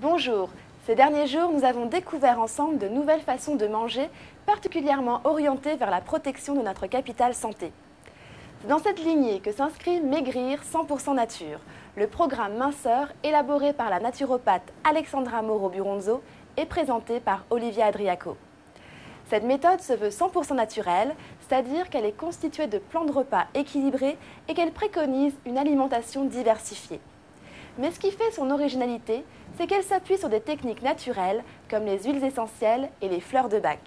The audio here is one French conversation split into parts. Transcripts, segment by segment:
Bonjour, ces derniers jours, nous avons découvert ensemble de nouvelles façons de manger particulièrement orientées vers la protection de notre capital santé. C'est dans cette lignée que s'inscrit Maigrir 100% Nature, le programme minceur élaboré par la naturopathe Alexandra Moreau-Buronzo et présenté par Olivia Adriaco. Cette méthode se veut 100% naturelle, c'est-à-dire qu'elle est constituée de plans de repas équilibrés et qu'elle préconise une alimentation diversifiée. Mais ce qui fait son originalité, c'est qu'elle s'appuie sur des techniques naturelles comme les huiles essentielles et les fleurs de bac.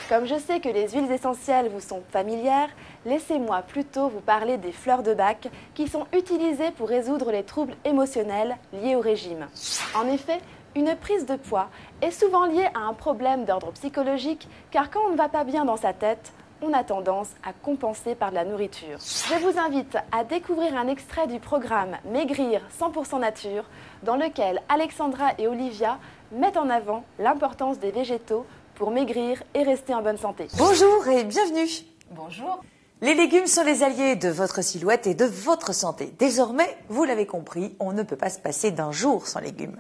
Comme je sais que les huiles essentielles vous sont familières, laissez-moi plutôt vous parler des fleurs de bac qui sont utilisées pour résoudre les troubles émotionnels liés au régime. En effet, une prise de poids est souvent liée à un problème d'ordre psychologique car quand on ne va pas bien dans sa tête, on a tendance à compenser par de la nourriture. Je vous invite à découvrir un extrait du programme Maigrir 100% Nature dans lequel Alexandra et Olivia mettent en avant l'importance des végétaux pour maigrir et rester en bonne santé. Bonjour et bienvenue. Bonjour. Les légumes sont les alliés de votre silhouette et de votre santé. Désormais, vous l'avez compris, on ne peut pas se passer d'un jour sans légumes.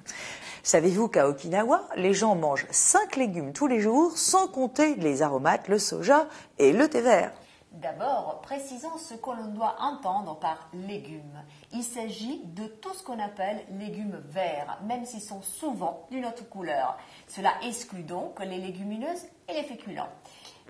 Savez-vous qu'à Okinawa, les gens mangent 5 légumes tous les jours, sans compter les aromates, le soja et le thé vert? D'abord, précisons ce que l'on doit entendre par légumes. Il s'agit de tout ce qu'on appelle légumes verts, même s'ils sont souvent d'une autre couleur. Cela exclut donc les légumineuses et les féculents.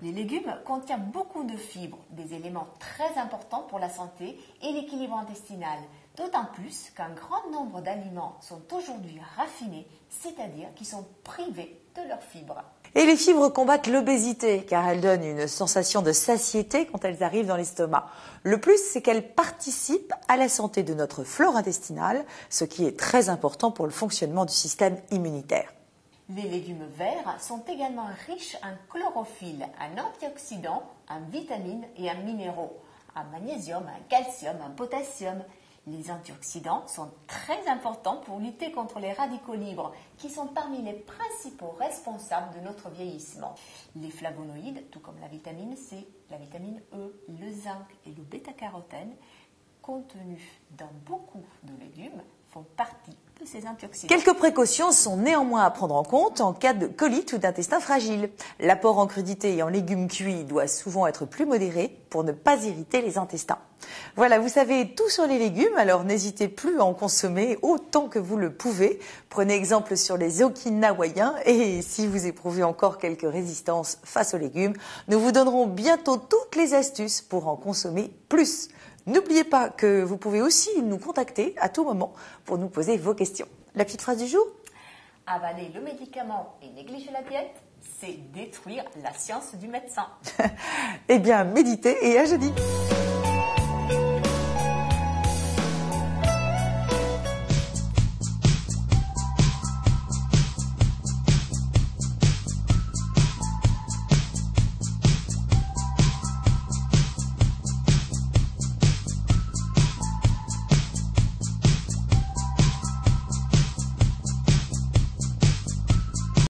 Les légumes contiennent beaucoup de fibres, des éléments très importants pour la santé et l'équilibre intestinal. D'autant plus qu'un grand nombre d'aliments sont aujourd'hui raffinés, c'est-à-dire qu'ils sont privés de leurs fibres. Et les fibres combattent l'obésité, car elles donnent une sensation de satiété quand elles arrivent dans l'estomac. Le plus, c'est qu'elles participent à la santé de notre flore intestinale, ce qui est très important pour le fonctionnement du système immunitaire. Les légumes verts sont également riches en chlorophylle, en antioxydants, en vitamines et en minéraux, en magnésium, en calcium, en potassium. Les antioxydants sont très importants pour lutter contre les radicaux libres, qui sont parmi les principaux responsables de notre vieillissement. Les flavonoïdes, tout comme la vitamine C, la vitamine E, le zinc et le bêta-carotène, contenus dans beaucoup de légumes, font partie de ces antioxydants. Quelques précautions sont néanmoins à prendre en compte en cas de colite ou d'intestin fragile. L'apport en crudités et en légumes cuits doit souvent être plus modéré pour ne pas irriter les intestins. Voilà, vous savez tout sur les légumes, alors n'hésitez plus à en consommer autant que vous le pouvez. Prenez exemple sur les Okinawaïens et si vous éprouvez encore quelques résistances face aux légumes, nous vous donnerons bientôt toutes les astuces pour en consommer plus. N'oubliez pas que vous pouvez aussi nous contacter à tout moment pour nous poser vos questions. La petite phrase du jour? Avaler le médicament et négliger la diète, c'est détruire la science du médecin. Eh bien, méditez et à jeudi.